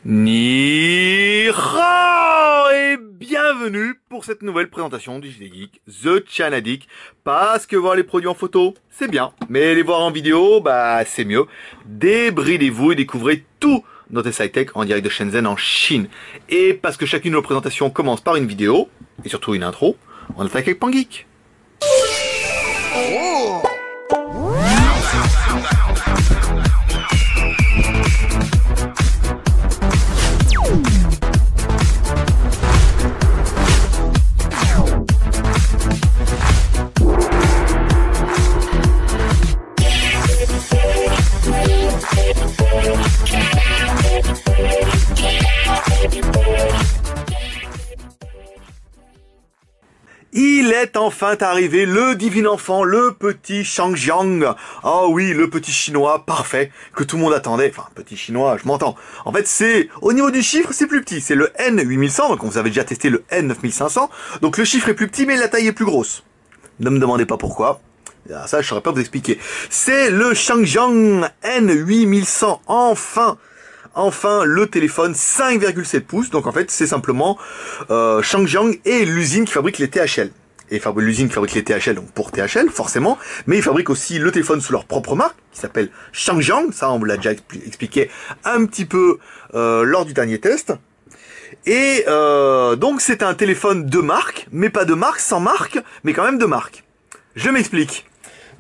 Ni hao et bienvenue pour cette nouvelle présentation du JT Geek, The Chanadik. Parce que voir les produits en photo, c'est bien, mais les voir en vidéo, bah c'est mieux. Débridez-vous et découvrez tout notre high-tech en direct de Shenzhen en Chine. Et parce que chacune de nos présentations commence par une vidéo, et surtout une intro, on attaque avec PanGeek. Oh. Il est enfin arrivé, le divin enfant, le petit Shangjiang. Oh oui, le petit chinois parfait que tout le monde attendait. Enfin, petit chinois, je m'entends. En fait, c'est au niveau du chiffre, c'est plus petit. C'est le N8100, donc vous avez déjà testé le N9500. Donc le chiffre est plus petit, mais la taille est plus grosse. Ne me demandez pas pourquoi. Ça, je saurais pas vous expliquer. C'est le Shangjiang N8100, enfin le téléphone 5,7 pouces, donc en fait c'est simplement Shangjiang et l'usine qui fabrique les THL. Et l'usine qui fabrique les THL, donc pour THL forcément, mais ils fabriquent aussi le téléphone sous leur propre marque, qui s'appelle Shangjiang, ça on vous l'a déjà expliqué un petit peu lors du dernier test. Et donc c'est un téléphone de marque, mais pas de marque, sans marque, mais quand même de marque. Je m'explique.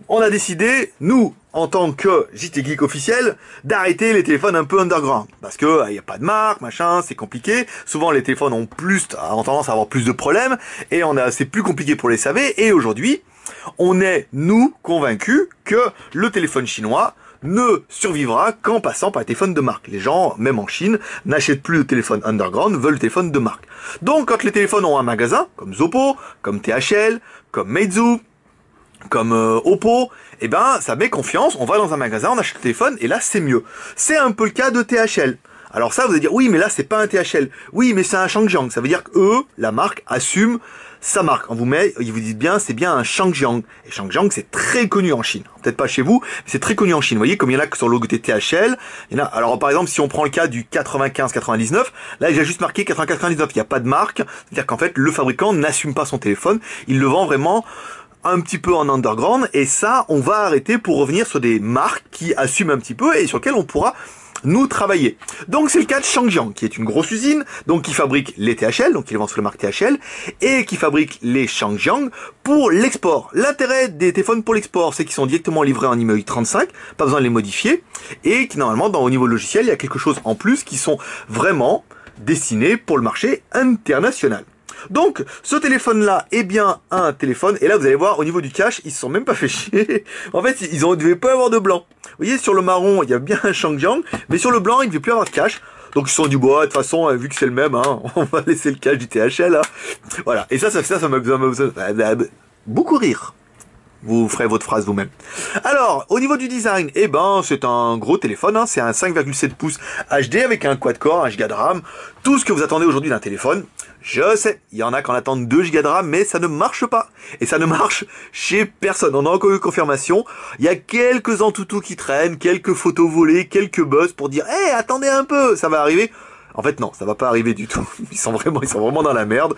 On a décidé, nous, en tant que JT Geek officiel, d'arrêter les téléphones un peu underground. Parce que y a pas de marque, machin, c'est compliqué. Souvent, les téléphones ont tendance à avoir plus de problèmes. Et c'est plus compliqué pour les SAV. Et aujourd'hui, on est, nous, convaincus que le téléphone chinois ne survivra qu'en passant par les téléphones de marque. Les gens, même en Chine, n'achètent plus de téléphone underground, veulent le téléphone de marque. Donc, quand les téléphones ont un magasin, comme Zoppo, comme THL, comme Meizu, comme Oppo, eh ben ça met confiance, on va dans un magasin, on achète le téléphone et là c'est mieux. C'est un peu le cas de THL. Alors ça vous allez dire oui mais là c'est pas un THL. Oui mais c'est un Shangjiang, ça veut dire que eux, la marque assume sa marque. Ils vous disent bien c'est bien un Shangjiang. Et Shangjiang c'est très connu en Chine. Peut-être pas chez vous, mais c'est très connu en Chine. Vous voyez comme il y en a que sur le logo THL, il y en a. Alors par exemple si on prend le cas du 95-99, là il a juste marqué 95-99, il n'y a pas de marque. C'est-à-dire qu'en fait le fabricant n'assume pas son téléphone, il le vend vraiment un petit peu en underground, et ça on va arrêter pour revenir sur des marques qui assument un petit peu et sur lesquelles on pourra nous travailler. Donc c'est le cas de Shangjiang qui est une grosse usine, donc qui fabrique les THL, donc qui les vend sous la marque THL, et qui fabrique les Shangjiang pour l'export. L'intérêt des téléphones pour l'export, c'est qu'ils sont directement livrés en IMEI 35, pas besoin de les modifier, et qui normalement au niveau logiciel il y a quelque chose en plus qui sont vraiment destinés pour le marché international. Donc, ce téléphone-là est bien un téléphone, et là, vous allez voir, au niveau du cache, ils se sont même pas fait chier. En fait, ils ne devaient pas avoir de blanc. Vous voyez, sur le marron, il y a bien un Shangjiang, mais sur le blanc, il ne devait plus avoir de cache. Donc, ils se sont dit, bon, de toute façon, vu que c'est le même, hein, on va laisser le cache du THL, hein. Voilà. Et ça m'a beaucoup rire. Vous ferez votre phrase vous-même. Alors, au niveau du design, eh ben, c'est un gros téléphone, hein, c'est un 5,7 pouces HD avec un quad-core, 1 Go de RAM, tout ce que vous attendez aujourd'hui d'un téléphone. Je sais, il y en a qui en attendent 2 Go de RAM, mais ça ne marche pas. Et ça ne marche chez personne. On a encore eu confirmation. Il y a quelques entoutous qui traînent, quelques photos volées, quelques buzz pour dire, hey, attendez un peu, ça va arriver. En fait, non, ça va pas arriver du tout. Ils sont vraiment dans la merde.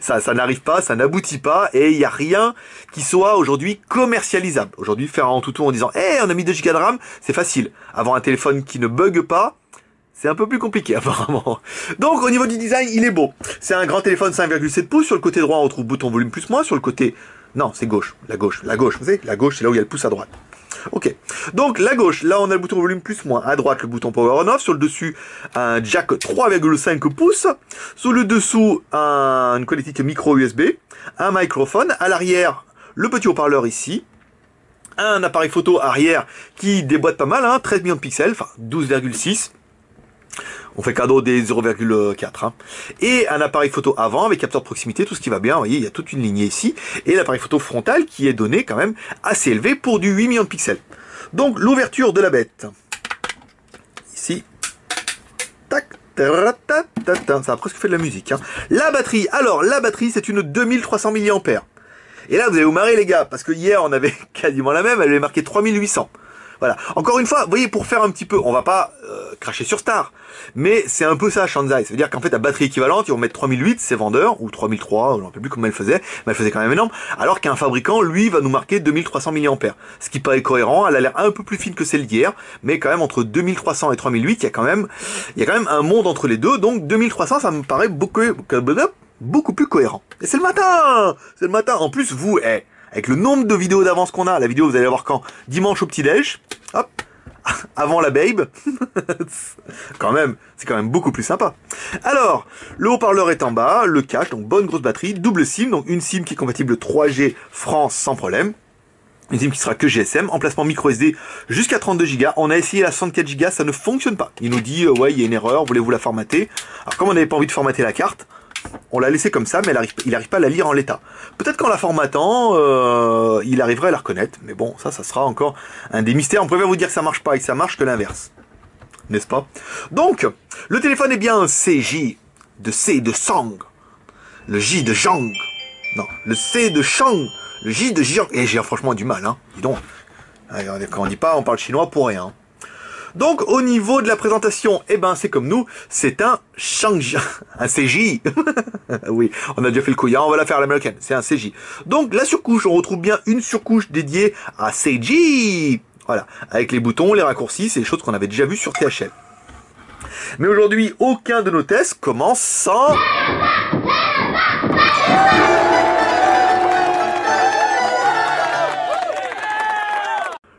Ça n'arrive pas, ça n'aboutit pas, et il y a rien qui soit aujourd'hui commercialisable. Aujourd'hui, faire un Antutu en disant, on a mis 2 Go de RAM, c'est facile. Avoir un téléphone qui ne bug pas, c'est un peu plus compliqué, apparemment. Donc, au niveau du design, il est beau. C'est un grand téléphone 5,7 pouces. Sur le côté droit, on trouve bouton volume plus moins. Sur le côté, non, c'est gauche. La gauche, vous savez, la gauche, c'est là où il y a le pouce à droite. Ok, donc la gauche, là on a le bouton volume plus moins, à droite le bouton power on off, sur le dessus un jack 3,5 pouces, sous le dessous une connectique micro USB, un microphone, à l'arrière le petit haut-parleur ici, un appareil photo arrière qui déboîte pas mal, hein, 13 millions de pixels, enfin 12,6. On fait cadeau des 0,4. Hein. Et un appareil photo avant avec capteur de proximité, tout ce qui va bien. Vous voyez, il y a toute une lignée ici. Et l'appareil photo frontal qui est donné quand même assez élevé pour du 8 millions de pixels. Donc l'ouverture de la bête. Ici. Tac. Ça a presque fait de la musique. Hein. La batterie. Alors, la batterie, c'est une 2300 mAh. Et là, vous allez vous marrer, les gars. Parce que hier, on avait quasiment la même. Elle avait marqué 3800. Voilà. Encore une fois, vous voyez, pour faire un petit peu, on va pas cracher sur Star, mais c'est un peu ça, Shanzai. Ça veut dire qu'en fait, à batterie équivalente, ils vont mettre 3008, ces vendeurs, ou 3003, je ne sais plus comment elle faisait, mais elle faisait quand même énorme, alors qu'un fabricant, lui, va nous marquer 2300 mAh. Ce qui paraît cohérent, elle a l'air un peu plus fine que celle d'hier, mais quand même, entre 2300 et 3008, il y a quand même un monde entre les deux, donc 2300, ça me paraît beaucoup plus cohérent. Et c'est le matin! C'est le matin. En plus, vous, avec le nombre de vidéos d'avance qu'on a, la vidéo, vous allez la voir quand? Dimanche au petit-déj, hop, avant la babe, c'est quand même beaucoup plus sympa. Alors, le haut-parleur est en bas, le cache, donc bonne grosse batterie, double SIM, donc une SIM qui est compatible 3G France sans problème, une SIM qui sera que GSM, emplacement micro SD jusqu'à 32 Go. On a essayé la 64 Go, ça ne fonctionne pas. Il nous dit, ouais, il y a une erreur, voulez-vous la formater? Alors, comme on n'avait pas envie de formater la carte, on l'a laissé comme ça, mais il n'arrive pas à la lire en l'état. Peut-être qu'en la formatant, il arriverait à la reconnaître. Mais bon, ça sera encore un des mystères. On préfère vous dire que ça marche pas et que ça marche que l'inverse. N'est-ce pas? Donc, le téléphone est bien un CJ de C de Sang. Le J de Zhang. Non, le C de Shang. Le J de Jiang. Et j'ai franchement du mal, hein. Dis donc. Quand on dit pas, on parle chinois pour rien. Donc, au niveau de la présentation, eh ben, c'est comme nous, c'est un Shangji, un CJ. Oui, on a déjà fait le couillard, on va la faire à l'américaine, c'est un CJ. Donc, la surcouche, on retrouve bien une surcouche dédiée à CJ. Voilà, avec les boutons, les raccourcis, c'est des choses qu'on avait déjà vues sur THL. Mais aujourd'hui, aucun de nos tests commence sans...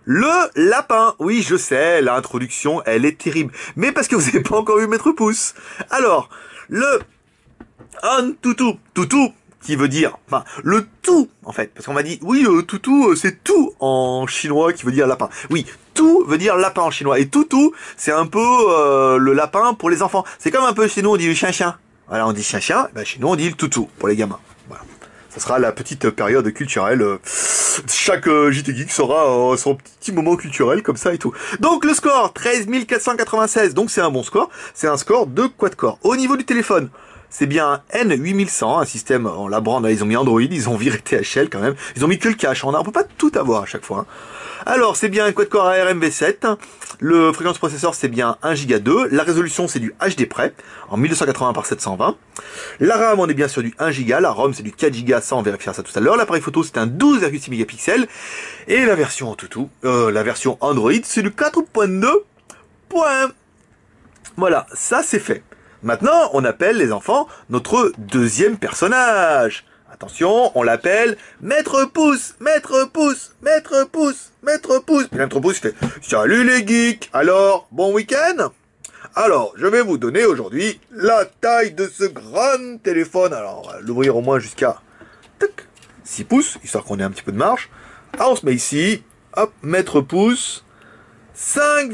Le lapin. Oui, je sais, l'introduction, elle est terrible. Mais parce que vous n'avez pas encore vu Maître Pouce. Alors, le toutou, toutou, qui veut dire, enfin, le tout, en fait. Parce qu'on m'a dit, oui, toutou, c'est tout en chinois qui veut dire lapin. Oui, tout veut dire lapin en chinois. Et toutou, c'est un peu le lapin pour les enfants. C'est comme un peu chez nous, on dit le chien-chien. Voilà, on dit chien-chien, ben chez nous, on dit le toutou pour les gamins. Voilà. Ça sera la petite période culturelle. Chaque JT Geek sera son petit moment culturel comme ça et tout. Donc le score, 13 496. Donc c'est un bon score. C'est un score de quad-core. Au niveau du téléphone, c'est bien un N8100, un système en la brand. Ils ont mis Android, ils ont viré THL quand même. Ils ont mis que le cache. On peut pas tout avoir à chaque fois. Hein. Alors, c'est bien un quad-core ARM V7. Le fréquence processeur, c'est bien 1 Go 2. La résolution, c'est du HD près, en 1280 par 720. La RAM, on est bien sur du 1 Go. La ROM, c'est du 4 Go, ça, on vérifiera ça tout à l'heure. L'appareil photo, c'est un 12,6 mégapixels. Et la version toutou, la version Android, c'est du 4.2. Voilà, ça, c'est fait. Maintenant, on appelle les enfants notre deuxième personnage. Attention, on l'appelle Maître Pouce, Maître Pouce, Maître Pouce, Maître Pouce. Et Maître Pouce fait « Salut les geeks, alors, bon week-end ?» Alors, je vais vous donner aujourd'hui la taille de ce grand téléphone. Alors, on va l'ouvrir au moins jusqu'à 6 pouces, histoire qu'on ait un petit peu de marge. Ah, on se met ici, hop, Maître Pouce, 5,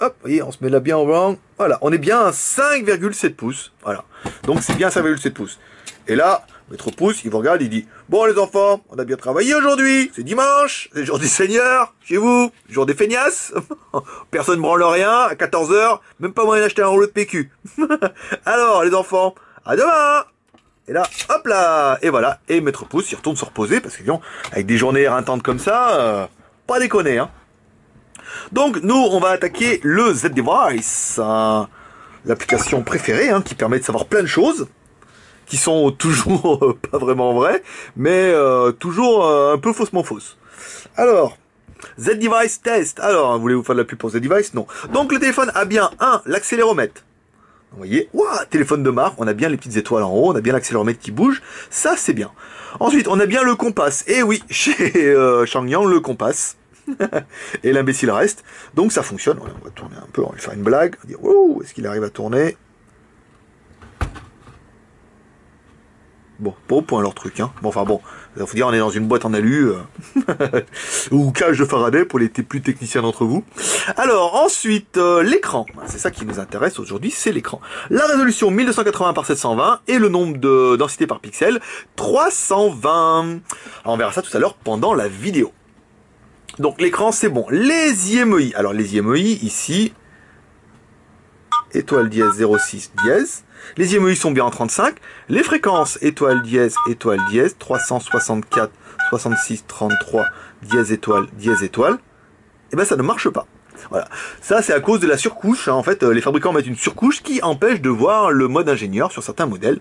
hop, vous voyez, on se met là bien en blanc. Voilà, on est bien à 5,7 pouces. Voilà, donc c'est bien 5,7 pouces. Et là, Maître Pouce, il vous regarde, il dit « Bon les enfants, on a bien travaillé aujourd'hui, c'est dimanche, c'est le jour du Seigneur, chez vous, jour des feignasses, personne ne branle rien, à 14 h, même pas moyen d'acheter un rouleau de PQ. Alors les enfants, à demain !» Et là, hop là, et voilà, et Maître Pouce, il retourne se reposer, parce que avec des journées éreintantes comme ça, pas déconner, hein. Donc nous, on va attaquer le Z-Device, l'application préférée, hein, qui permet de savoir plein de choses, qui sont toujours pas vraiment vraies, mais toujours un peu faussement fausses. Alors, Z-Device Test. Alors, voulez-vous faire de la pub pour Z-Device? Non. Donc le téléphone a bien, l'accéléromètre. Vous voyez, waouh, téléphone de marque, on a bien les petites étoiles en haut, on a bien l'accéléromètre qui bouge, ça c'est bien. Ensuite, on a bien le compas. Et oui, chez Shangyang, le compas. Et l'imbécile reste. Donc ça fonctionne. On va tourner un peu, on va lui faire une blague. On va dire, ouh, est-ce qu'il arrive à tourner? Bon, pas au point leur truc, hein. Bon, enfin bon, il faut dire, on est dans une boîte en alu, ou cage de Faraday pour les plus techniciens d'entre vous. Alors, ensuite, l'écran. C'est ça qui nous intéresse aujourd'hui, c'est l'écran. La résolution 1280 par 720 et le nombre de densité par pixel 320. Alors, on verra ça tout à l'heure pendant la vidéo. Donc, l'écran, c'est bon. Les IMEI. Alors, les IMEI, ici, étoile dièse 06 dièse. Les IMEI sont bien en 35. Les fréquences, étoile dièse, 364, 66, 33, dièse étoile, dièse étoile. et ben ça ne marche pas. Voilà, ça c'est à cause de la surcouche, hein. En fait les fabricants mettent une surcouche qui empêche de voir le mode ingénieur sur certains modèles.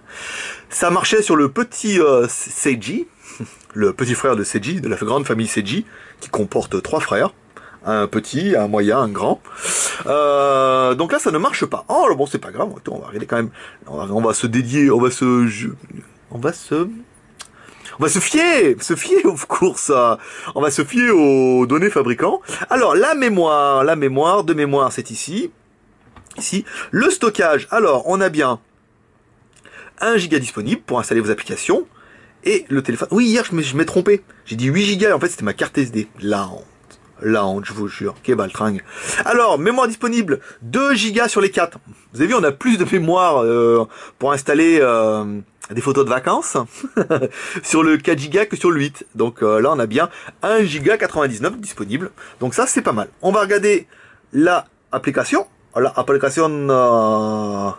Ça marchait sur le petit Seiji, le petit frère de Seiji, de la grande famille Seiji, qui comporte 3 frères, un petit, un moyen, un grand. Donc là ça ne marche pas. Oh bon c'est pas grave, on va regarder quand même, on va se dédier, on va se fier aux courses, on va se fier aux données fabricants. Alors, la mémoire de mémoire, c'est ici. Ici, le stockage. Alors, on a bien 1 giga disponible pour installer vos applications. Et le téléphone. Oui, hier, je m'ai trompé. J'ai dit 8 gigas, en fait, c'était ma carte SD. La honte, je vous jure. Quel baltringue. Alors, mémoire disponible, 2 gigas sur les 4. Vous avez vu, on a plus de mémoire pour installer des photos de vacances sur le 4 gigas que sur le 8. Donc là, on a bien 1 giga 99 disponible. Donc ça, c'est pas mal. On va regarder la application. La application en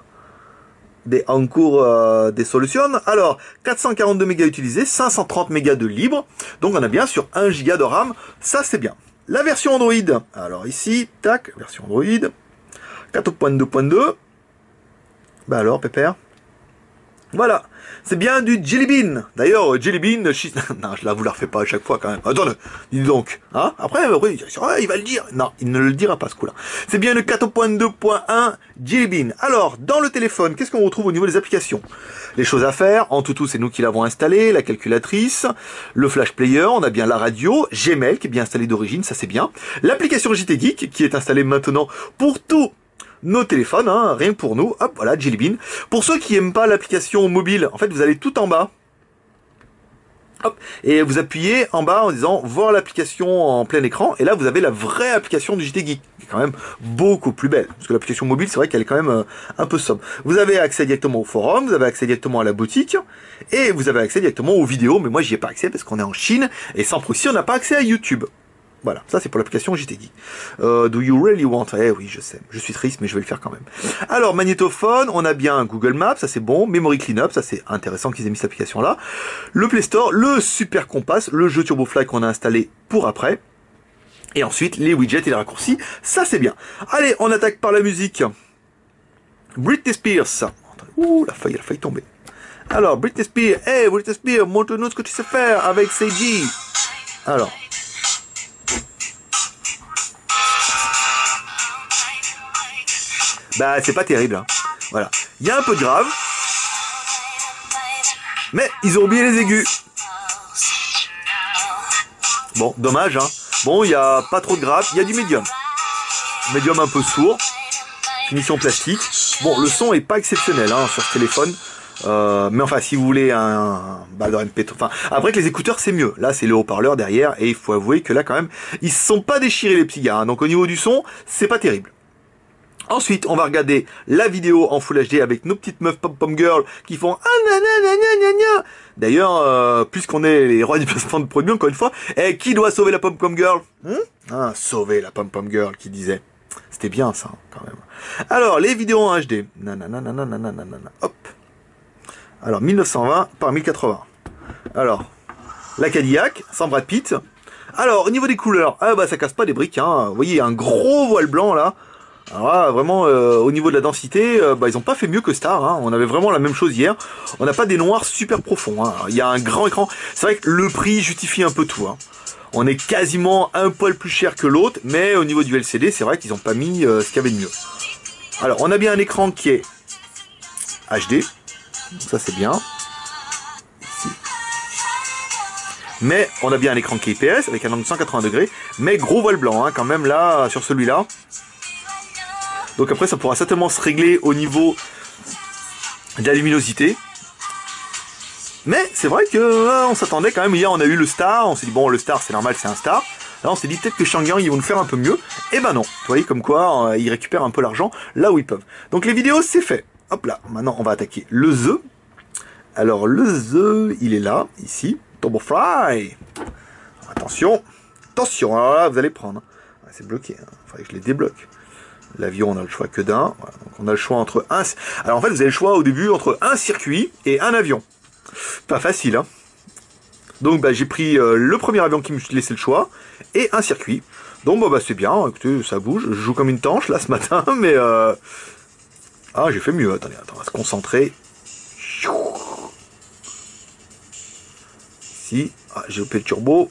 cours des solutions. Alors, 442 mégas utilisés, 530 mégas de libre. Donc on a bien sur 1 giga de RAM. Ça, c'est bien. La version Android. Alors ici, tac, version Android. 4.2.2. Bah alors, pépère. Voilà, c'est bien du Jelly Bean. D'ailleurs, Jelly Bean, non, je vous la refais pas à chaque fois quand même. Attendez, dis donc. Hein après, il va le dire. Non, il ne le dira pas ce coup-là. C'est bien le 4.2.1 Jelly Bean. Alors, dans le téléphone, qu'est-ce qu'on retrouve au niveau des applications? Les choses à faire, en tout, c'est nous qui l'avons installé, la calculatrice, le flash player, on a bien la radio, Gmail qui est bien installé d'origine, ça c'est bien. L'application JT Geek qui est installée maintenant pour tout nos téléphones, hein, rien que pour nous. Hop, voilà, Jelly Bean. Pour ceux qui aiment pas l'application mobile, en fait, vous allez tout en bas. Hop, et vous appuyez en bas en disant voir l'application en plein écran. Et là, vous avez la vraie application du JT Geek, qui est quand même beaucoup plus belle. Parce que l'application mobile, c'est vrai qu'elle est quand même un peu sobre. Vous avez accès directement au forum, vous avez accès directement à la boutique, et vous avez accès directement aux vidéos. Mais moi, j'y ai pas accès parce qu'on est en Chine, et sans proxy, on n'a pas accès à YouTube. Voilà, ça c'est pour l'application JT Geek. Do you really want? Eh oui, je sais, je suis triste, mais je vais le faire quand même. Alors, magnétophone, on a bien Google Maps, ça c'est bon. Memory Cleanup, ça c'est intéressant qu'ils aient mis cette application-là. Le Play Store, le Super Compass, le jeu TurboFly qu'on a installé pour après. Et ensuite, les widgets et les raccourcis, ça c'est bien. Allez, on attaque par la musique. Britney Spears. Ouh, la feuille tombée. Alors, Britney Spears, hey Britney Spears, montre-nous ce que tu sais faire avec Seiji. Alors. Bah c'est pas terrible, hein. Voilà. Il y a un peu de grave, mais ils ont oublié les aigus. Bon, dommage, hein. Bon, il n'y a pas trop de grave, il y a du médium. Médium un peu sourd, finition plastique. Bon, le son est pas exceptionnel, hein, sur ce téléphone. Mais enfin, si vous voulez un baladeur MP3, enfin, après que les écouteurs c'est mieux. Là, c'est le haut-parleur derrière, et il faut avouer que là, quand même, ils se sont pas déchirés les petits gars, hein. Donc au niveau du son, c'est pas terrible. Ensuite, on va regarder la vidéo en Full HD avec nos petites meufs pom-pom girl qui font ah nanana. D'ailleurs, puisqu'on est les rois du placement de produit, encore une fois, qui doit sauver la pom-pom girl? Sauver la pom-pom girl, qui disait. C'était bien ça, quand même. Alors, les vidéos en HD. Hop. Alors, 1920 par 1080. Alors, la Cadillac, sans Brad Pitt. Alors, au niveau des couleurs, ça casse pas des briques, hein. Vous voyez, il y a un gros voile blanc, là. Alors là, vraiment, au niveau de la densité, ils ont pas fait mieux que Star, hein. On avait vraiment la même chose hier. On n'a pas des noirs super profonds, hein. Il y a un grand écran. C'est vrai que le prix justifie un peu tout, hein. On est quasiment un poil plus cher que l'autre, mais au niveau du LCD, c'est vrai qu'ils n'ont pas mis ce qu'il y avait de mieux. Alors, on a bien un écran qui est HD. Ça, c'est bien. Ici. Mais on a bien un écran qui est IPS, avec un angle de 180 degrés, mais gros voile blanc, hein, quand même, là, sur celui-là. Donc après, ça pourra certainement se régler au niveau de la luminosité. Mais c'est vrai que on s'attendait quand même. Hier, on a eu le Star. On s'est dit, bon, le Star, c'est normal, c'est un Star. Là, on s'est dit peut-être que Shangyang, ils vont nous faire un peu mieux. Et ben non. Vous voyez, comme quoi, ils récupèrent un peu l'argent là où ils peuvent. Donc les vidéos, c'est fait. Hop là. Maintenant, on va attaquer le The. Alors, le The, il est là, ici. TurboFly. Attention. Attention. Alors là, vous allez prendre. C'est bloqué. Il faudrait que je les débloque. L'avion, on a le choix que d'un. Voilà, donc on a le choix entre un... Alors en fait, vous avez le choix au début entre un circuit et un avion. Pas facile, hein. Donc j'ai pris le premier avion qui me laissait le choix et un circuit. Donc bah c'est bien, écoutez, ça bouge. Je joue comme une tanche là ce matin, mais ah j'ai fait mieux. Attendez, on va se concentrer. Ici, ah, j'ai loupé le turbo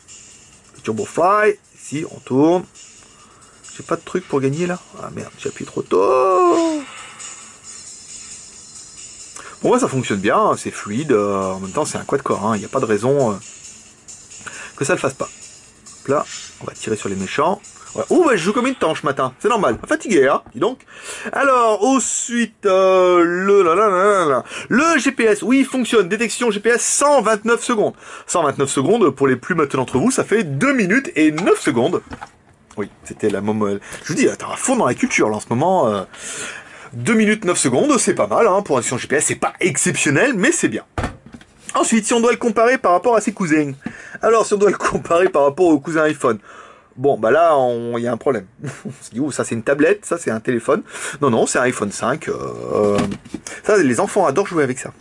fly. Ici, on tourne. J'ai pas de truc pour gagner là. Ah merde, j'ai appuyé trop tôt. Bon ouais, ça fonctionne bien, c'est fluide. En même temps, c'est un quad-core. Il n'y a pas de raison que ça le fasse pas. Donc là, on va tirer sur les méchants. Ouais. Oh bah je joue comme une tanche ce matin, c'est normal. Fatigué, hein, dis donc. Alors, ensuite, le GPS, oui, il fonctionne. Détection GPS 129 secondes. 129 secondes, pour les plus mateux d'entre vous, ça fait 2 minutes et 9 secondes. Oui, c'était la moment. Je vous dis, t'es à fond dans la culture là en ce moment. 2 minutes 9 secondes, c'est pas mal hein, pour un GPS, c'est pas exceptionnel, mais c'est bien. Ensuite, si on doit le comparer par rapport à ses cousins. Alors, si on doit le comparer par rapport au cousin iPhone. Bon, bah là, il y a un problème. On se dit, ça c'est une tablette, ça c'est un téléphone. Non, non, c'est un iPhone 5. Ça, les enfants adorent jouer avec ça.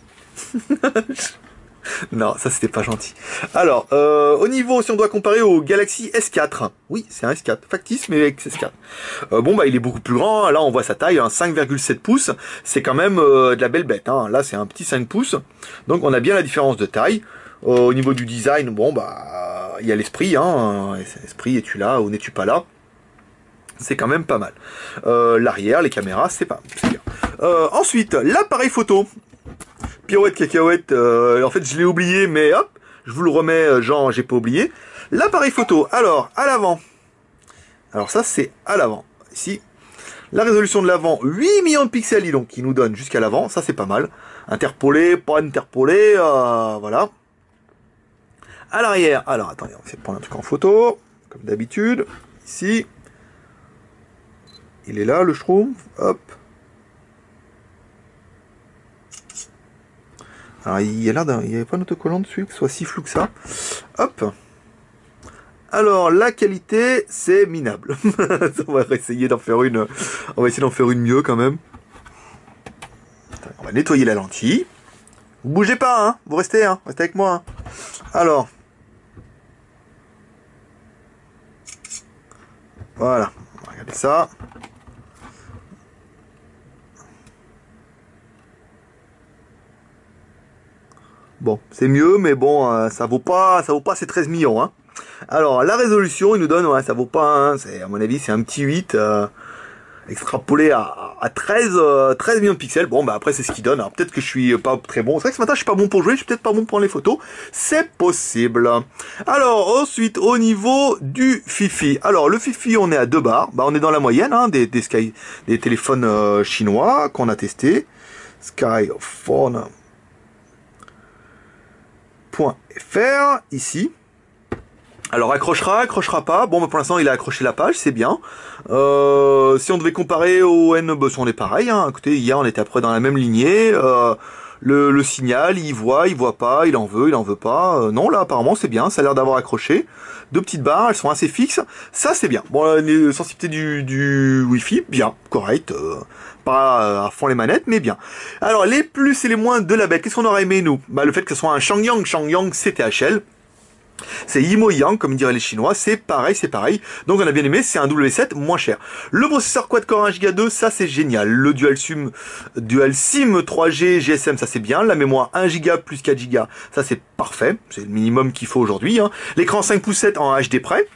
Non, ça c'était pas gentil. Alors, au niveau, si on doit comparer au Galaxy S4, oui, c'est un S4, factice, mais avec S4. Bon, bah il est beaucoup plus grand, là on voit sa taille, 5,7 pouces, c'est quand même de la belle bête. Hein. Là c'est un petit 5 pouces, donc on a bien la différence de taille. Au niveau du design, bon, bah il y a l'esprit, hein. L'esprit, es-tu là ou n'es-tu pas là? C'est quand même pas mal. L'arrière, les caméras, c'est bien. Ensuite, l'appareil photo. Pirouette cacahuète, en fait je l'ai oublié, mais hop, je vous le remets, genre j'ai pas oublié. L'appareil photo, alors, à l'avant. Alors ça c'est à l'avant. Ici, la résolution de l'avant, 8 millions de pixels, donc qui nous donne jusqu'à l'avant, ça c'est pas mal. Interpolé, pas interpolé, voilà. À l'arrière, alors attendez, on va essayer de prendre un truc en photo, comme d'habitude. Ici, il est là le schtroumpf, hop. Alors, il y a l'air il n'y avait pas d'autocollant dessus qui soit si flou que ça. Hop. Alors, la qualité, c'est minable. On va essayer d'en faire une. On va essayer d'en faire une mieux quand même. On va nettoyer la lentille. Vous bougez pas, hein. Vous restez, hein. Restez avec moi. Hein. Alors. Voilà. Regardez ça. Bon, c'est mieux, mais bon, ça vaut pas ces 13 millions, hein. Alors, la résolution, il nous donne, ouais, ça vaut pas, hein, à mon avis, c'est un petit 8, extrapolé à 13 millions de pixels. Bon, bah après, c'est ce qu'il donne. Alors, peut-être que je suis pas très bon. C'est vrai que ce matin, je suis pas bon pour jouer, je suis peut-être pas bon pour les photos. C'est possible. Alors, ensuite, au niveau du Fifi. Alors, le Fifi, on est à 2 bars. Bah, on est dans la moyenne, hein, des téléphones chinois qu'on a testés. Skyphone. .fr ici. Alors accrochera pas. Bon bah pour l'instant il a accroché la page, c'est bien. Si on devait comparer au N, bah, on est pareil. Hein. Écoutez, hier on était à peu près dans la même lignée. Le signal, il voit pas, il en veut pas. Non là apparemment c'est bien, ça a l'air d'avoir accroché. 2 petites barres, elles sont assez fixes. Ça c'est bien. Bon les sensibilités du Wi-Fi, bien, correct. Pas à fond les manettes, mais bien. Alors, les plus et les moins de la bête, qu'est-ce qu'on aurait aimé, nous? Bah, le fait que ce soit un Shangyang, c'est THL. C'est Yimoyang, comme diraient les Chinois, c'est pareil. Donc, on a bien aimé, c'est un W7 moins cher. Le processeur quad-core 1Go 2, ça, c'est génial. Le Dual SIM 3G GSM, ça, c'est bien. La mémoire 1Go plus 4Go, ça, c'est parfait. C'est le minimum qu'il faut aujourd'hui. Hein. L'écran 5 pouces 7 en HD près.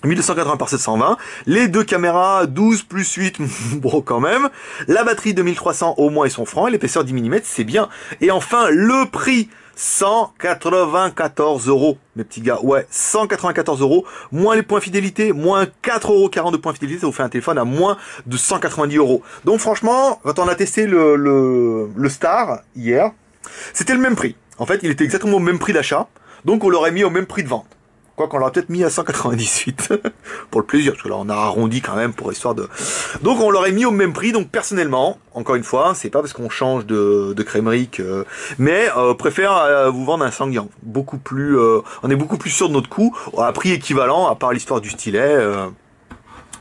1280 par 720, les 2 caméras 12 plus 8, bon quand même, la batterie 2300 au moins ils sont francs, et l'épaisseur 10 mm c'est bien, et enfin le prix 194 €, mes petits gars, ouais, 194 €, moins les points fidélité, moins 4,40 € de points fidélité, ça vous fait un téléphone à moins de 190 €. Donc franchement, quand on a testé le Star hier, c'était le même prix, en fait il était exactement au même prix d'achat, donc on l'aurait mis au même prix de vente. Quoi qu'on l'aurait peut-être mis à 198 pour le plaisir, parce que là on a arrondi quand même pour histoire de... Donc on l'aurait mis au même prix, donc personnellement, encore une fois, c'est pas parce qu'on change de crèmerie que... Mais préfère vous vendre un Shangyang. Beaucoup plus... on est beaucoup plus sûr de notre coût, à prix équivalent, à part l'histoire du stylet...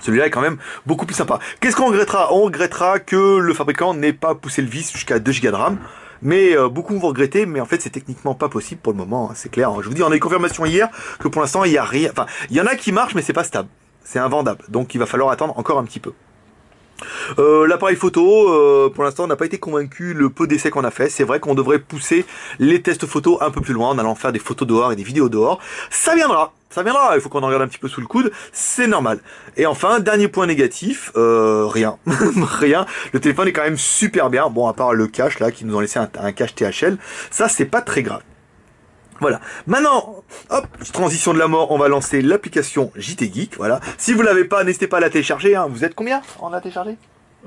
Celui-là est quand même beaucoup plus sympa. Qu'est-ce qu'on regrettera? On regrettera que le fabricant n'ait pas poussé le vis jusqu'à 2 Go de RAM. Mais beaucoup vont regretter, mais en fait c'est techniquement pas possible pour le moment, hein, c'est clair. Je vous dis, on a eu confirmation hier que pour l'instant il y a rien. Enfin, il y en a qui marchent, mais c'est pas stable. c'est invendable. Donc il va falloir attendre encore un petit peu. L'appareil photo, pour l'instant on n'a pas été convaincu le peu d'essais qu'on a fait. C'est vrai qu'on devrait pousser les tests photos un peu plus loin en allant faire des photos dehors et des vidéos dehors. Ça viendra, il faut qu'on en regarde un petit peu sous le coude, c'est normal. Et enfin, dernier point négatif, rien, rien. Le téléphone est quand même super bien, bon à part le cache là, qui nous ont laissé un cache THL, ça c'est pas très grave. Voilà. Maintenant, hop, transition de la mort, on va lancer l'application JT Geek. Voilà. Si vous l'avez pas, n'hésitez pas à la télécharger. Hein. Vous êtes combien on l'a téléchargé?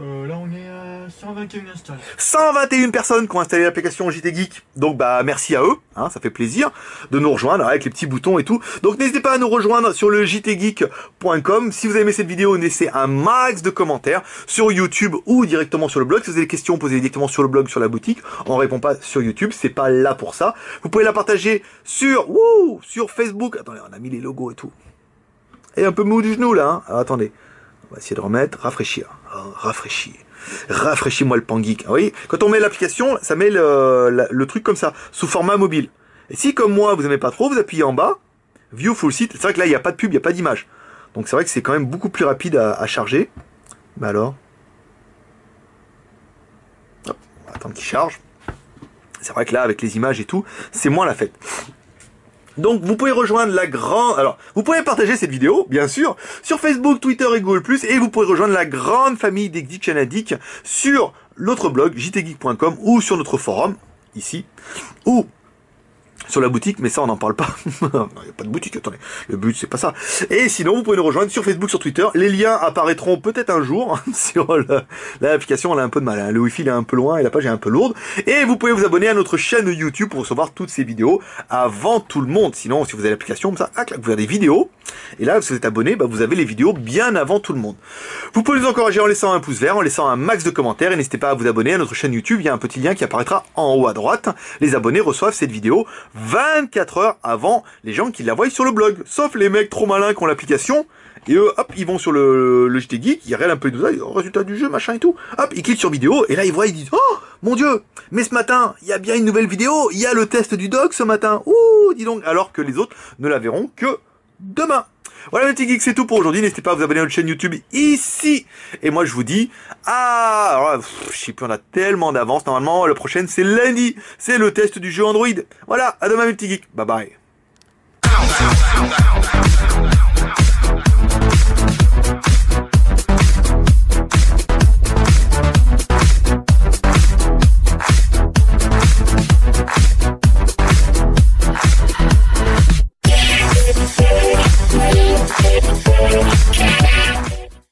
Là on est à 121 installés. 121 personnes qui ont installé l'application JT Geek. Donc bah merci à eux, hein, ça fait plaisir de nous rejoindre avec les petits boutons et tout. Donc n'hésitez pas à nous rejoindre sur le jtgeek.com. Si vous avez aimé cette vidéo, laissez un max de commentaires sur YouTube ou directement sur le blog. Si vous avez des questions, posez-les directement sur le blog, sur la boutique. On répond pas sur YouTube, c'est pas là pour ça. Vous pouvez la partager sur Facebook. Attendez, on a mis les logos et tout. Et un peu mou du genou là, hein. Alors, attendez. On va essayer de remettre, rafraîchir. Oh, rafraîchis-moi le pan geek. Ah oui, quand on met l'application, ça met le truc comme ça, sous format mobile. Et si comme moi, vous n'aimez pas trop, vous appuyez en bas, View Full Site. C'est vrai que là, il n'y a pas de pub, il n'y a pas d'image. Donc c'est vrai que c'est quand même beaucoup plus rapide à charger. Mais alors, hop, on va attendre qu'il charge. C'est vrai que là, avec les images et tout, c'est moins la fête. Donc vous pouvez rejoindre la grande... Alors, vous pouvez partager cette vidéo, bien sûr, sur Facebook, Twitter et Google+, et vous pouvez rejoindre la grande famille des Geeks Canadiques sur notre blog, jtgeek.com, ou sur notre forum, ici, ou sur la boutique, mais ça on n'en parle pas. Il n'y a pas de boutique, attendez. Le but c'est pas ça. Et sinon vous pouvez nous rejoindre sur Facebook, sur Twitter. Les liens apparaîtront peut-être un jour sur l'application. Elle a un peu de mal, hein. Le Wi-Fi est un peu loin et la page est un peu lourde. Et vous pouvez vous abonner à notre chaîne YouTube pour recevoir toutes ces vidéos avant tout le monde. Sinon si vous avez l'application comme ça, vous avez des vidéos. Et là si vous êtes abonné, bah, vous avez les vidéos bien avant tout le monde. Vous pouvez nous encourager en laissant un pouce vert, en laissant un max de commentaires. Et n'hésitez pas à vous abonner à notre chaîne YouTube. Il y a un petit lien qui apparaîtra en haut à droite. Les abonnés reçoivent cette vidéo 24 heures avant les gens qui la voient sur le blog. Sauf les mecs trop malins qui ont l'application. Et eux, hop, ils vont sur le JT Geek, ils regardent un peu de ça, résultat du jeu, machin et tout. Hop, ils cliquent sur vidéo, et là ils voient, ils disent, oh, mon Dieu, mais ce matin, il y a bien une nouvelle vidéo, il y a le test du dog ce matin. Ouh, dis donc, alors que les autres ne la verront que demain. Voilà les petits geeks, c'est tout pour aujourd'hui. N'hésitez pas à vous abonner à notre chaîne YouTube ici. Et moi je vous dis, alors, je sais plus, on a tellement d'avance. Normalement, la prochaine c'est lundi. C'est le test du jeu Android. Voilà, à demain mes petits geeks. Bye bye.